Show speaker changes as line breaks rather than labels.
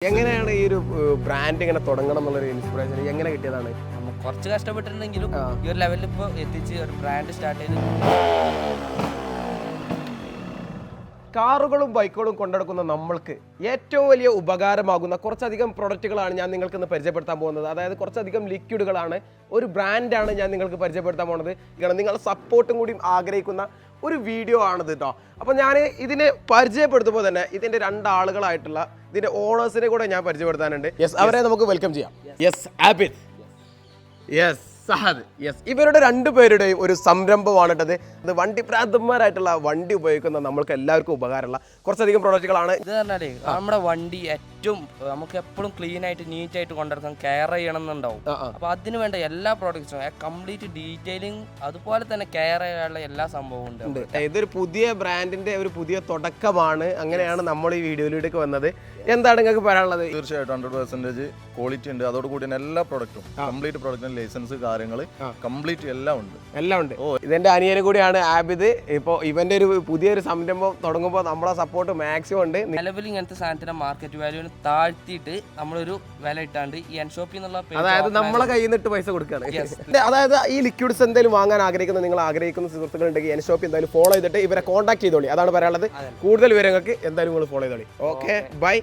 എങ്ങനെയാണ് ഈ ഒരു ബ്രാൻഡ് ഇങ്ങനെ തുടങ്ങണം എന്നുള്ളൊരു ഇൻസ്പിറേഷൻ എങ്ങനെ കിട്ടിയതാണ്?
കുറച്ച് കഷ്ടപ്പെട്ടിട്ടുണ്ടെങ്കിലും ഈ ഒരു ലെവലിൽ ഇപ്പോൾ എത്തിച്ച് ഒരു ബ്രാൻഡ് സ്റ്റാർട്ട് ചെയ്ത്
കാറുകളും ബൈക്കുകളും കൊണ്ടെടുക്കുന്ന നമ്മൾക്ക് ഏറ്റവും വലിയ ഉപകാരമാകുന്ന കുറച്ചധികം പ്രൊഡക്റ്റുകളാണ് ഞാൻ നിങ്ങൾക്ക് ഇന്ന് പരിചയപ്പെടുത്താൻ പോകുന്നത്. അതായത് കുറച്ചധികം ലിക്വിഡുകളാണ്, ഒരു ബ്രാൻഡാണ് ഞാൻ നിങ്ങൾക്ക് പരിചയപ്പെടുത്താൻ പോകുന്നത്. കാരണം നിങ്ങളുടെ സപ്പോർട്ടും കൂടി ആഗ്രഹിക്കുന്ന ഒരു വീഡിയോ ആണിത് കേട്ടോ. അപ്പോൾ ഞാൻ ഇതിനെ പരിചയപ്പെടുത്തുമ്പോൾ തന്നെ ഇതിൻ്റെ രണ്ടാളുകളായിട്ടുള്ള ഇതിൻ്റെ ഓണേഴ്സിനെ കൂടെ ഞാൻ പരിചയപ്പെടുത്താനുണ്ട്. അവരെ നമുക്ക് വെൽക്കം ചെയ്യാം. ആബിദ്, സഹദ്. ഇവരുടെ രണ്ടുപേരുടെയും ഒരു സംരംഭമാണ് ഇട്ടത്. അത് വണ്ടി പ്രാന്തന്മാരായിട്ടുള്ള വണ്ടി ഉപയോഗിക്കുന്ന നമ്മൾക്ക് എല്ലാവർക്കും ഉപകാരമുള്ള കുറച്ചധികം പ്രോഡക്റ്റുകളാണ്.
ഇത് പറഞ്ഞാലേ നമ്മുടെ വണ്ടി ഏറ്റവും നമുക്ക് എപ്പോഴും ക്ലീൻ ആയിട്ട് നീറ്റ് ആയിട്ട് കൊണ്ടുവരാൻ കെയർ ചെയ്യണം എന്നുണ്ടാവും. അപ്പൊ അതിന് വേണ്ട എല്ലാ പ്രോഡക്റ്റ്സും കംപ്ലീറ്റ് ഡീറ്റെയിലിംഗ് അതുപോലെ തന്നെ കെയർ ചെയ്യാനുള്ള എല്ലാ സംഭവവും ഉണ്ട്.
ഇതൊരു പുതിയ ബ്രാൻഡിന്റെ ഒരു പുതിയ തുടക്കമാണ്. അങ്ങനെയാണ് നമ്മൾ ഈ വീഡിയോയിലേക്ക് വന്നത്. എന്താണ് നിങ്ങൾക്ക് പറയാനുള്ളത്?
തീർച്ചയായിട്ടും 100% ക്വാളിറ്റി ഉണ്ട്. അതോടുകൂടി എല്ലാ പ്രോഡക്റ്റും കംപ്ലീറ്റ് പ്രോഡക്റ്റിന് ലൈസൻസ് കാര്യങ്ങൾ കംപ്ലീറ്റ് എല്ലാം ഉണ്ട്.
ഇതെന്റെ അനിയനും കൂടിയാണ് ആബിദ്. ഇപ്പോൾ ഇവന്റെ ഒരു പുതിയൊരു സംരംഭം തുടങ്ങുമ്പോൾ നമ്മളെ സപ്പോർട്ട് മാക്സിമം ഉണ്ട്.
നിലവിൽ ഇങ്ങനത്തെ സാധനത്തിന്റെ മാർക്കറ്റ് വാല്യൂവിന് താഴ്ത്തിയിട്ട് നമ്മളൊരു വില ഇട്ടാണ്ട് ഈ എൻഷോപ്പി എന്നുള്ള
അതായത് നമ്മളെ കയ്യിൽ നിന്നിട്ട് പൈസ കൊടുക്കുകയാണ്. അതായത് ഈ ലിക്വിഡ്സ് എന്തെങ്കിലും വാങ്ങാൻ നിങ്ങൾ ആഗ്രഹിക്കുന്ന സുഹൃത്തുക്കൾ ഉണ്ടെങ്കിൽ എൻഷോപ്പി എന്തായാലും ഫോളോ ചെയ്തിട്ട് ഇവരെ കോൺടാക്ട് ചെയ്തോളി. അതാണ് പറയാനുള്ളത്. കൂടുതൽ വിവരങ്ങൾക്ക് എന്തായാലും നിങ്ങൾ ഫോളോ ചെയ്തോളി. Okay, by.